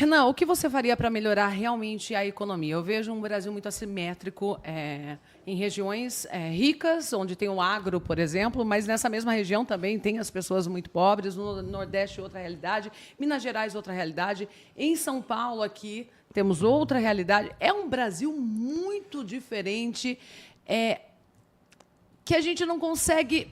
Renan, o que você faria para melhorar realmente a economia? Eu vejo um Brasil muito assimétrico em regiões ricas, onde tem o agro, por exemplo, mas nessa mesma região também tem as pessoas muito pobres. No Nordeste, outra realidade. Minas Gerais, outra realidade. Em São Paulo, aqui, temos outra realidade. É um Brasil muito diferente, que a gente não consegue...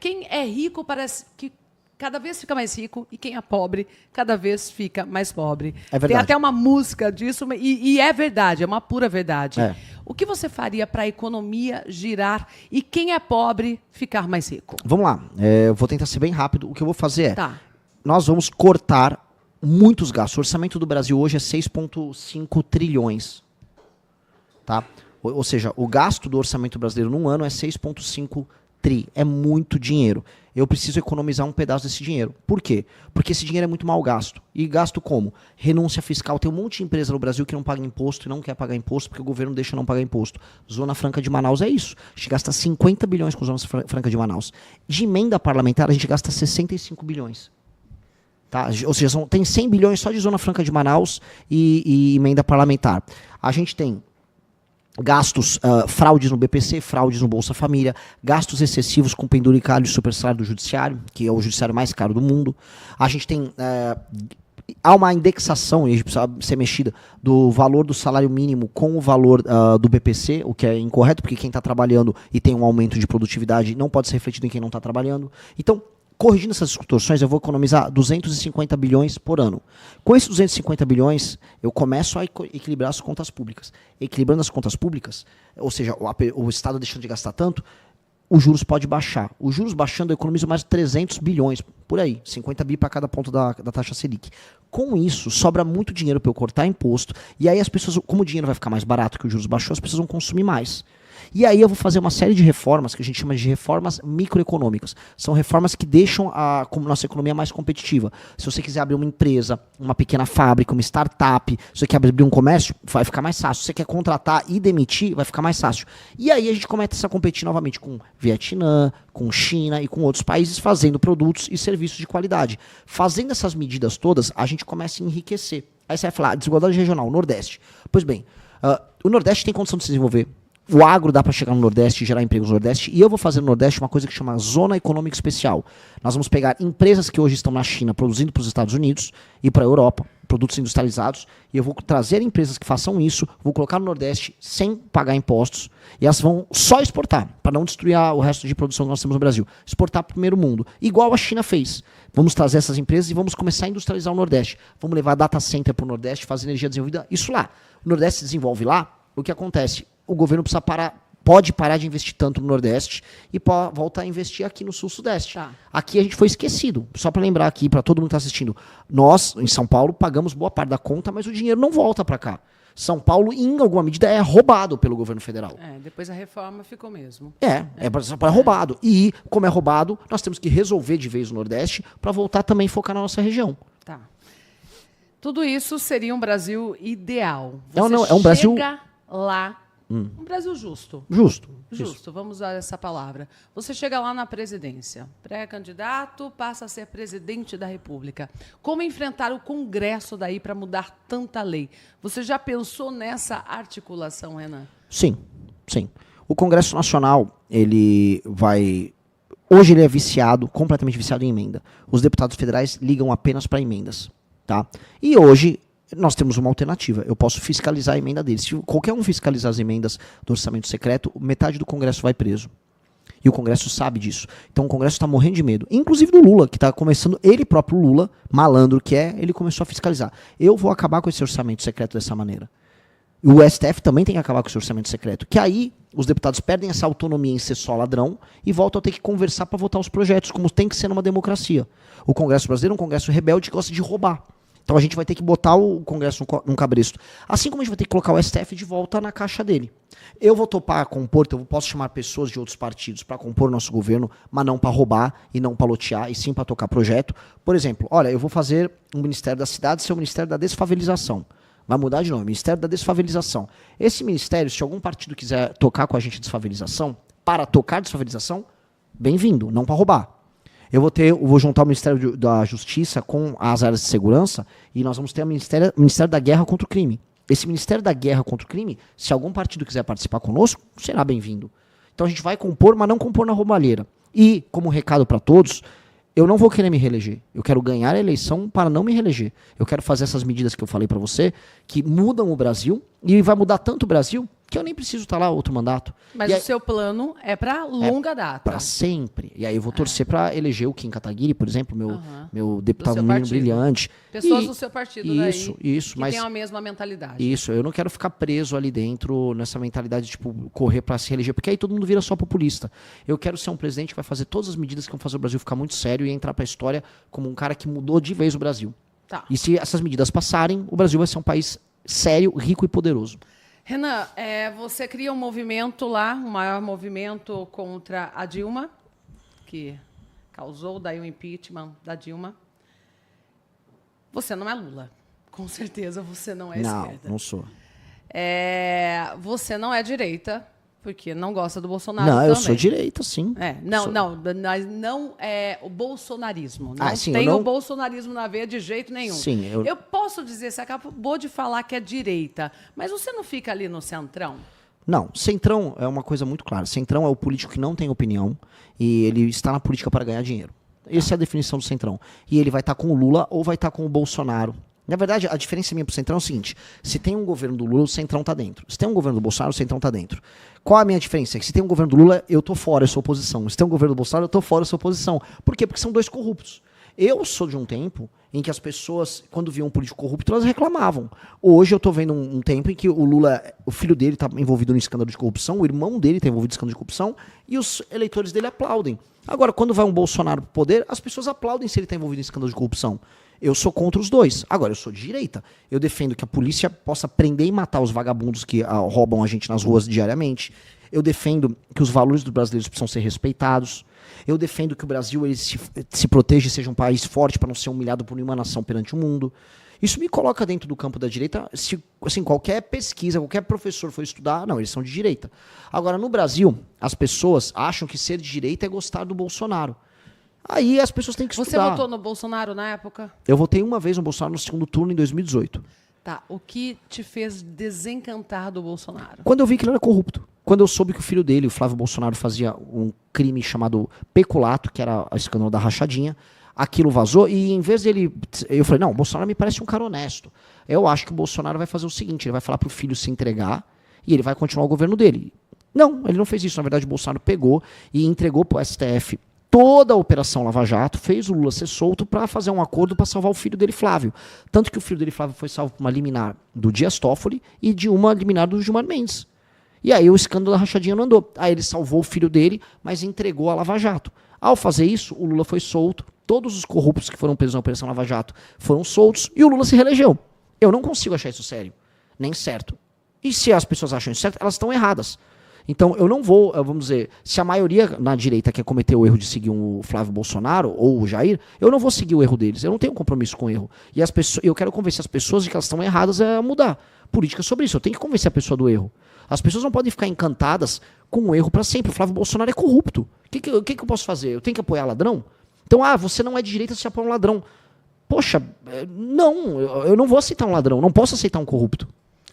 Quem é rico parece que cada vez fica mais rico e quem é pobre cada vez fica mais pobre. É verdade. Tem até uma música disso e é verdade, é uma pura verdade. É. O que você faria para a economia girar e quem é pobre ficar mais rico? Vamos lá, eu vou tentar ser bem rápido. O que eu vou fazer Nós vamos cortar muitos gastos. O orçamento do Brasil hoje é 6,5 trilhões. Tá? Ou seja, o gasto do orçamento brasileiro num ano é 6,5 tri. É muito dinheiro. Eu preciso economizar um pedaço desse dinheiro. Por quê? Porque esse dinheiro é muito mal gasto. E gasto como? Renúncia fiscal. Tem um monte de empresa no Brasil que não paga imposto e não quer pagar imposto porque o governo deixa não pagar imposto. Zona Franca de Manaus é isso. A gente gasta 50 bilhões com Zona Franca de Manaus. De emenda parlamentar, a gente gasta 65 bilhões. Tá? Ou seja, tem 100 bilhões só de Zona Franca de Manaus e emenda parlamentar. A gente tem gastos, fraudes no BPC, fraudes no Bolsa Família, gastos excessivos com penduricalho e supersalário do judiciário, que é o judiciário mais caro do mundo. A gente tem... há uma indexação, e a gente precisa ser mexida, do valor do salário mínimo com o valor do BPC, o que é incorreto, porque quem está trabalhando e tem um aumento de produtividade não pode ser refletido em quem não está trabalhando. Então, corrigindo essas distorções, eu vou economizar 250 bilhões por ano. Com esses 250 bilhões, eu começo a equilibrar as contas públicas. Equilibrando as contas públicas, ou seja, o Estado deixando de gastar tanto, os juros pode baixar. Os juros baixando, eu economizo mais de 300 bilhões, por aí, 50 bi para cada ponto da taxa Selic. Com isso, sobra muito dinheiro para eu cortar imposto, e aí as pessoas, como o dinheiro vai ficar mais barato que os juros baixou, as pessoas vão consumir mais. E aí eu vou fazer uma série de reformas que a gente chama de reformas microeconômicas. São reformas que deixam a nossa economia mais competitiva. Se você quiser abrir uma empresa, uma pequena fábrica, uma startup, se você quer abrir um comércio, vai ficar mais fácil. Se você quer contratar e demitir, vai ficar mais fácil. E aí a gente começa a competir novamente com Vietnã, com China e com outros países fazendo produtos e serviços de qualidade. Fazendo essas medidas todas, a gente começa a enriquecer. Aí você vai falar, desigualdade regional, Nordeste. Pois bem, o Nordeste tem condição de se desenvolver. O agro dá para chegar no Nordeste e gerar empregos no Nordeste. E eu vou fazer no Nordeste uma coisa que chama Zona Econômica Especial. Nós vamos pegar empresas que hoje estão na China produzindo para os Estados Unidos e para a Europa, produtos industrializados, e eu vou trazer empresas que façam isso, vou colocar no Nordeste sem pagar impostos, e elas vão só exportar, para não destruir o resto de produção que nós temos no Brasil. Exportar para o primeiro mundo, igual a China fez. Vamos trazer essas empresas e vamos começar a industrializar o Nordeste. Vamos levar data center para o Nordeste, fazer energia desenvolvida, isso lá. O Nordeste se desenvolve lá, o que acontece? O governo pode parar de investir tanto no Nordeste e voltar a investir aqui no Sul-Sudeste. Tá. Aqui a gente foi esquecido. Só para lembrar aqui, para todo mundo que está assistindo, nós, em São Paulo, pagamos boa parte da conta, mas o dinheiro não volta para cá. São Paulo, em alguma medida, é roubado pelo governo federal. Depois a reforma ficou mesmo. É roubado. E, como é roubado, nós temos que resolver de vez o Nordeste para voltar também a focar na nossa região. Tá. Tudo isso seria um Brasil ideal. Não, é um Brasil... lá... Um Brasil justo. Justo, vamos usar essa palavra. Você chega lá na presidência, pré-candidato, passa a ser presidente da República. Como enfrentar o Congresso daí para mudar tanta lei? Você já pensou nessa articulação, Renan? Sim. O Congresso Nacional, hoje ele é viciado, completamente viciado em emenda. Os deputados federais ligam apenas para emendas. Tá? E hoje... nós temos uma alternativa. Eu posso fiscalizar a emenda deles. Se qualquer um fiscalizar as emendas do orçamento secreto, metade do Congresso vai preso. E o Congresso sabe disso. Então o Congresso está morrendo de medo. Inclusive do Lula, que está começando, ele próprio Lula, malandro que é, ele começou a fiscalizar. Eu vou acabar com esse orçamento secreto dessa maneira. E o STF também tem que acabar com esse orçamento secreto. Que aí os deputados perdem essa autonomia em ser só ladrão e voltam a ter que conversar para votar os projetos, como tem que ser numa democracia. O Congresso brasileiro é um Congresso rebelde que gosta de roubar. Então a gente vai ter que botar o Congresso num cabresto. Assim como a gente vai ter que colocar o STF de volta na caixa dele. Eu vou topar compor, eu posso chamar pessoas de outros partidos para compor nosso governo, mas não para roubar e não para lotear, e sim para tocar projeto. Por exemplo, olha, eu vou fazer um Ministério da Cidade ser o Ministério da Desfavelização. Vai mudar de nome, Ministério da Desfavelização. Esse ministério, se algum partido quiser tocar com a gente a desfavelização, para tocar desfavelização, bem-vindo, não para roubar. Eu vou juntar o Ministério da Justiça com as áreas de segurança e nós vamos ter o Ministério da Guerra contra o Crime. Esse Ministério da Guerra contra o Crime, se algum partido quiser participar conosco, será bem-vindo. Então a gente vai compor, mas não compor na roubalheira. E, como recado para todos, eu não vou querer me reeleger. Eu quero ganhar a eleição para não me reeleger. Eu quero fazer essas medidas que eu falei para você, que mudam o Brasil, e vai mudar tanto o Brasil, que eu nem preciso estar lá outro mandato. Mas e o seu plano é para longa data. Para sempre. E aí eu vou torcer para eleger o Kim Kataguiri, por exemplo, meu deputado menino brilhante. Pessoas do seu partido isso, daí, isso, que mas têm a mesma mentalidade. Isso, eu não quero ficar preso ali dentro, nessa mentalidade de tipo, correr para se reeleger, porque aí todo mundo vira só populista. Eu quero ser um presidente que vai fazer todas as medidas que vão fazer o Brasil ficar muito sério e entrar para a história como um cara que mudou de vez o Brasil. Tá. E se essas medidas passarem, o Brasil vai ser um país sério, rico e poderoso. Renan, você cria um movimento lá, um maior movimento contra a Dilma, que causou daí o impeachment da Dilma. Você não é Lula. Com certeza você não é esquerda. Não sou. Você não é direita, porque não gosta do Bolsonaro não, também. eu sou direita, sim. Mas não é o bolsonarismo. Não sim, tem o bolsonarismo na veia de jeito nenhum. Sim, eu posso dizer, você acabou de falar que é direita, mas você não fica ali no centrão? Não, centrão é uma coisa muito clara. Centrão é o político que não tem opinião e ele está na política para ganhar dinheiro. Essa é a definição do centrão. E ele vai estar com o Lula ou vai estar com o Bolsonaro. Na verdade, a diferença minha pro Centrão é o seguinte: se tem um governo do Lula, o Centrão tá dentro. Se tem um governo do Bolsonaro, o Centrão tá dentro. Qual a minha diferença? É que se tem um governo do Lula, eu tô fora, eu sou oposição. Se tem um governo do Bolsonaro, eu tô fora, eu sou oposição. Por quê? Porque são dois corruptos. Eu sou de um tempo em que as pessoas, quando viam um político corrupto, elas reclamavam. Hoje eu tô vendo um tempo em que o Lula, o filho dele tá envolvido no escândalo de corrupção, o irmão dele tá envolvido no escândalo de corrupção, e os eleitores dele aplaudem. Agora, quando vai um Bolsonaro pro poder, as pessoas aplaudem se ele tá envolvido em escândalo de corrupção. Eu sou contra os dois. Agora, eu sou de direita. Eu defendo que a polícia possa prender e matar os vagabundos que roubam a gente nas ruas diariamente. Eu defendo que os valores dos brasileiros precisam ser respeitados. Eu defendo que o Brasil ele se proteja e seja um país forte para não ser humilhado por nenhuma nação perante o mundo. Isso me coloca dentro do campo da direita. Se assim, qualquer pesquisa, qualquer professor for estudar, não, eles são de direita. Agora, no Brasil, as pessoas acham que ser de direita é gostar do Bolsonaro. Aí as pessoas têm que estudar. Você votou no Bolsonaro na época? Eu votei uma vez no Bolsonaro no segundo turno em 2018. Tá. O que te fez desencantar do Bolsonaro? Quando eu vi que ele era corrupto. Quando eu soube que o filho dele, o Flávio Bolsonaro, fazia um crime chamado peculato, que era o escândalo da rachadinha, aquilo vazou e em vez dele... Eu falei, não, o Bolsonaro me parece um cara honesto. Eu acho que o Bolsonaro vai fazer o seguinte, ele vai falar pro filho se entregar e ele vai continuar o governo dele. Não, ele não fez isso. Na verdade, o Bolsonaro pegou e entregou pro STF toda a Operação Lava Jato, fez o Lula ser solto para fazer um acordo para salvar o filho dele, Flávio. Tanto que o filho dele, Flávio, foi salvo por uma liminar do Dias Toffoli e de uma liminar do Gilmar Mendes. E aí o escândalo da rachadinha não andou. Aí ele salvou o filho dele, mas entregou a Lava Jato. Ao fazer isso, o Lula foi solto, todos os corruptos que foram presos na Operação Lava Jato foram soltos e o Lula se reelegeu. Eu não consigo achar isso sério, nem certo. E se as pessoas acham isso certo, elas estão erradas. Então, eu não vou, vamos dizer, se a maioria na direita quer cometer o erro de seguir o Flávio Bolsonaro ou o Jair, eu não vou seguir o erro deles. Eu não tenho compromisso com o erro. E as pessoas, eu quero convencer as pessoas de que elas estão erradas a mudar. Política sobre isso. Eu tenho que convencer a pessoa do erro. As pessoas não podem ficar encantadas com o erro para sempre. O Flávio Bolsonaro é corrupto. O que eu posso fazer? Eu tenho que apoiar ladrão? Então, você não é de direita, você apoia um ladrão. Poxa, não, eu não vou aceitar um ladrão. Não posso aceitar um corrupto.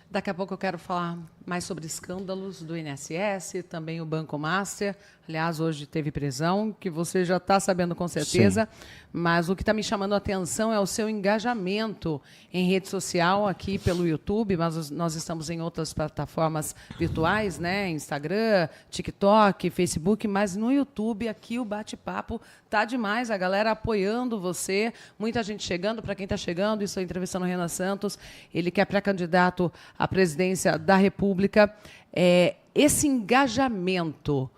Daqui a pouco eu quero falar mais sobre escândalos do INSS, também o Banco Master. Aliás, hoje teve prisão, que você já está sabendo com certeza. Sim. Mas o que está me chamando a atenção é o seu engajamento em rede social, aqui pelo YouTube, mas nós estamos em outras plataformas virtuais, né? Instagram, TikTok, Facebook, mas no YouTube, aqui o bate-papo tá demais, a galera apoiando você, muita gente chegando. Para quem está chegando, estou entrevistando o Renan Santos, ele que é pré-candidato à presidência da República. Esse engajamento,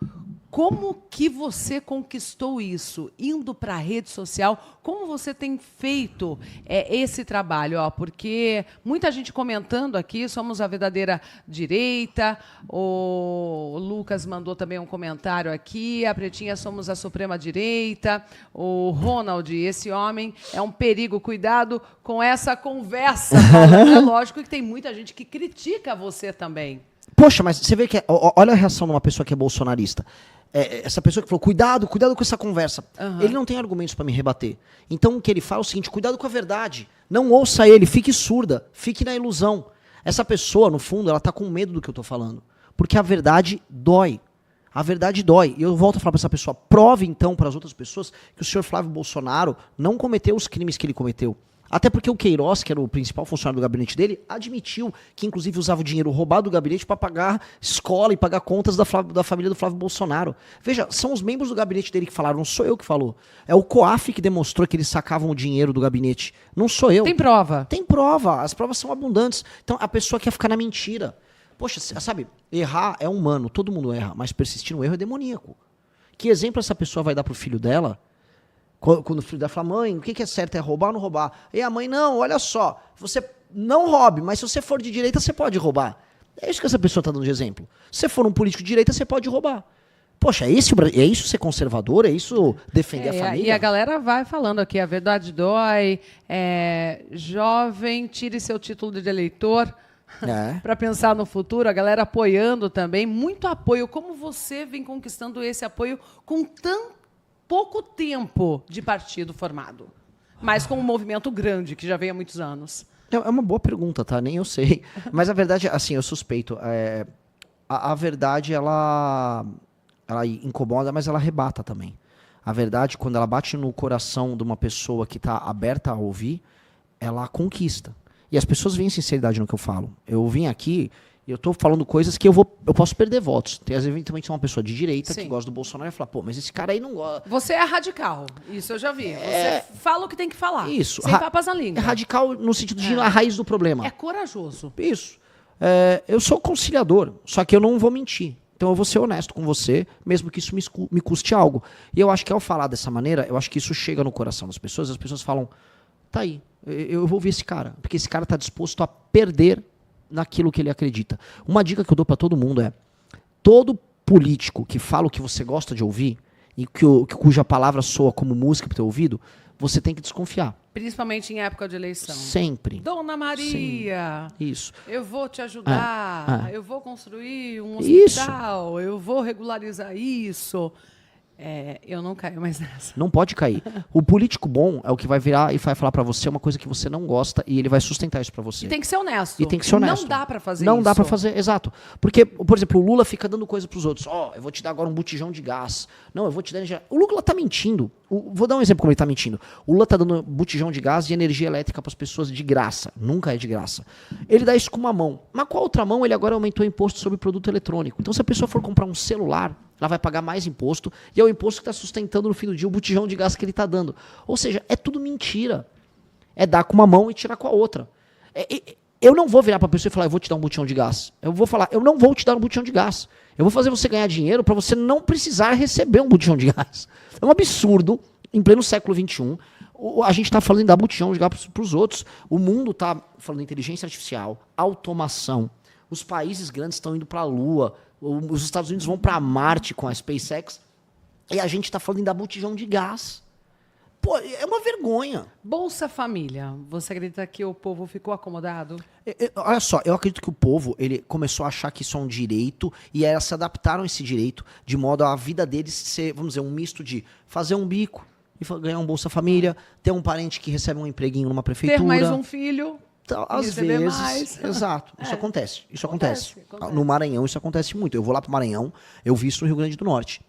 como que você conquistou isso? Indo para a rede social, como você tem feito esse trabalho? Porque muita gente comentando aqui, somos a verdadeira direita, o Lucas mandou também um comentário aqui, a Pretinha, somos a suprema direita, o Ronald, esse homem é um perigo, cuidado com essa conversa, Paula. É lógico que tem muita gente que critica você também. Poxa, mas você vê que... Olha a reação de uma pessoa que é bolsonarista. essa pessoa que falou, cuidado com essa conversa. Aham. Ele não tem argumentos para me rebater. Então o que ele fala é o seguinte, cuidado com a verdade. Não ouça ele, fique surda, fique na ilusão. Essa pessoa, no fundo, ela tá com medo do que eu tô falando. Porque a verdade dói. A verdade dói. E eu volto a falar para essa pessoa, prove então para as outras pessoas que o senhor Flávio Bolsonaro não cometeu os crimes que ele cometeu. Até porque o Queiroz, que era o principal funcionário do gabinete dele, admitiu que inclusive usava o dinheiro roubado do gabinete para pagar escola e pagar contas da família do Flávio Bolsonaro. Veja, são os membros do gabinete dele que falaram, não sou eu que falou. É o COAF que demonstrou que eles sacavam o dinheiro do gabinete. Não sou eu. Tem prova. Tem prova, as provas são abundantes. Então a pessoa quer ficar na mentira. Poxa, sabe, errar é humano, todo mundo erra, mas persistir no erro é demoníaco. Que exemplo essa pessoa vai dar pro filho dela? Quando o filho dela fala, mãe, o que é certo? É roubar ou não roubar? E a mãe, não, olha só, você não roube, mas se você for de direita, você pode roubar. É isso que essa pessoa está dando de exemplo. Se você for um político de direita, você pode roubar. Poxa, é isso ser conservador? É isso defender a família? E a galera vai falando aqui, a verdade dói, jovem, tire seu título de eleitor para pensar no futuro, a galera apoiando também, muito apoio. Como você vem conquistando esse apoio com tão pouco tempo de partido formado, mas com um movimento grande, que já vem há muitos anos? É uma boa pergunta, tá? Nem eu sei. Mas a verdade, assim, eu suspeito. A verdade, ela incomoda, mas ela arrebata também. A verdade, quando ela bate no coração de uma pessoa que está aberta a ouvir, ela conquista. E as pessoas veem sinceridade no que eu falo. Eu vim aqui, eu estou falando coisas que eu posso perder votos. Tem, às vezes, também uma pessoa de direita que gosta do Bolsonaro e fala, pô, mas esse cara aí não gosta. Você é radical, isso eu já vi. Você fala o que tem que falar. Isso. Sem papas na língua. É radical no sentido de ir à raiz do problema. É corajoso. Isso. Eu sou conciliador, só que eu não vou mentir. Então eu vou ser honesto com você, mesmo que isso me custe algo. E eu acho que ao falar dessa maneira, eu acho que isso chega no coração das pessoas. As pessoas falam, tá aí, eu vou ver esse cara. Porque esse cara está disposto a perder naquilo que ele acredita. Uma dica que eu dou para todo mundo é, todo político que fala o que você gosta de ouvir, e cuja palavra soa como música para o teu ouvido, você tem que desconfiar. Principalmente em época de eleição. Sempre. Dona Maria, sim. Isso. Eu vou te ajudar, eu vou construir um hospital, eu vou regularizar isso. Eu não caio mais nessa. Não pode cair. O político bom é o que vai virar e vai falar pra você uma coisa que você não gosta e ele vai sustentar isso pra você. E tem que ser honesto. E tem que ser honesto. Não dá pra fazer não isso. Não dá pra fazer, exato. Porque, por exemplo, o Lula fica dando coisa pros outros. Eu vou te dar agora um botijão de gás. Não, eu vou te dar energia. O Lula tá mentindo. Vou dar um exemplo como ele tá mentindo. O Lula tá dando botijão de gás e energia elétrica pras pessoas de graça. Nunca é de graça. Ele dá isso com uma mão. Mas com a outra mão, ele agora aumentou o imposto sobre produto eletrônico. Então, se a pessoa for comprar um celular, ela vai pagar mais imposto, e é o imposto que está sustentando no fim do dia o botijão de gás que ele está dando. Ou seja, é tudo mentira. É dar com uma mão e tirar com a outra. Eu não vou virar para a pessoa e falar, eu vou te dar um botijão de gás. Eu vou falar, eu não vou te dar um botijão de gás. Eu vou fazer você ganhar dinheiro para você não precisar receber um botijão de gás. É um absurdo, em pleno século XXI, a gente está falando de dar botijão de gás para os outros. O mundo está falando de inteligência artificial, automação. Os países grandes estão indo para a Lua. Os Estados Unidos vão para Marte com a SpaceX e a gente está falando em dar botijão de gás. Pô, é uma vergonha. Bolsa Família, você acredita que o povo ficou acomodado? Olha só, eu acredito que o povo ele começou a achar que isso é um direito e elas se adaptaram a esse direito de modo a vida deles ser, vamos dizer, um misto de fazer um bico e ganhar um Bolsa Família, ter um parente que recebe um empreguinho numa prefeitura. Ter mais um filho. Às vezes, exato, isso acontece, acontece. No Maranhão isso acontece muito, eu vou lá pro Maranhão, eu vi isso no Rio Grande do Norte.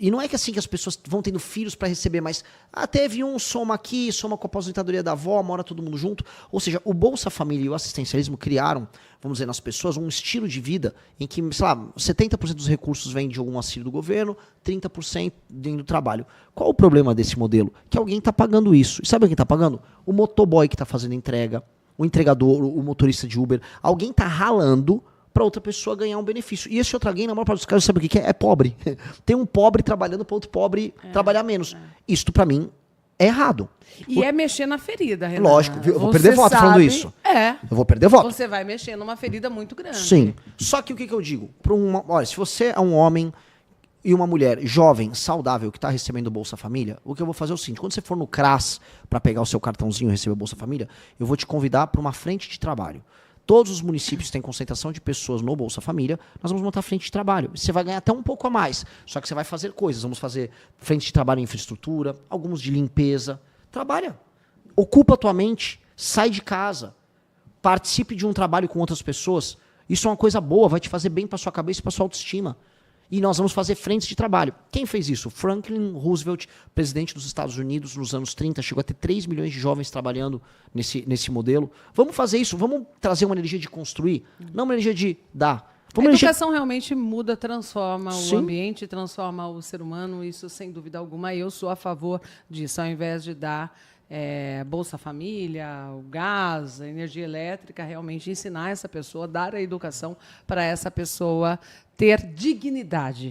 E não é que assim que as pessoas vão tendo filhos para receber, mas teve um, soma aqui, soma com a aposentadoria da avó, mora todo mundo junto. Ou seja, o Bolsa Família e o assistencialismo criaram, vamos dizer, nas pessoas um estilo de vida em que, sei lá, 70% dos recursos vem de algum auxílio do governo, 30% vem do trabalho. Qual o problema desse modelo? Que alguém está pagando isso. E sabe quem está pagando? O motoboy que está fazendo entrega, o entregador, o motorista de Uber. Alguém está ralando para outra pessoa ganhar um benefício. E esse outro alguém, na maior parte dos casos, sabe o que é? É pobre. Tem um pobre trabalhando para outro pobre trabalhar menos. Isto, para mim, é errado. E é mexer na ferida, Renata. Lógico, eu vou perder voto falando isso. Eu vou perder voto. Você vai mexer numa ferida muito grande. Sim. Só que o que eu digo? Olha, se você é um homem e uma mulher jovem, saudável, que está recebendo o Bolsa Família, o que eu vou fazer é o seguinte, quando você for no CRAS para pegar o seu cartãozinho e receber o Bolsa Família, eu vou te convidar para uma frente de trabalho. todos os municípios que têm concentração de pessoas no Bolsa Família, nós vamos montar frente de trabalho. Você vai ganhar até um pouco a mais, só que você vai fazer coisas. Vamos fazer frente de trabalho em infraestrutura, alguns de limpeza. Trabalha. Ocupa a tua mente, sai de casa, participe de um trabalho com outras pessoas. Isso é uma coisa boa, vai te fazer bem para sua cabeça e para sua autoestima. E nós vamos fazer frentes de trabalho. Quem fez isso? Franklin Roosevelt, presidente dos Estados Unidos, nos anos 30, chegou a ter 3 milhões de jovens trabalhando nesse modelo. Vamos fazer isso, vamos trazer uma energia de construir, não uma energia de dar. A educação realmente muda, transforma Sim. o ambiente, transforma o ser humano, isso sem dúvida alguma. Eu sou a favor disso, ao invés de dar Bolsa Família, o gás, a energia elétrica, realmente ensinar essa pessoa, dar a educação para essa pessoa ter dignidade.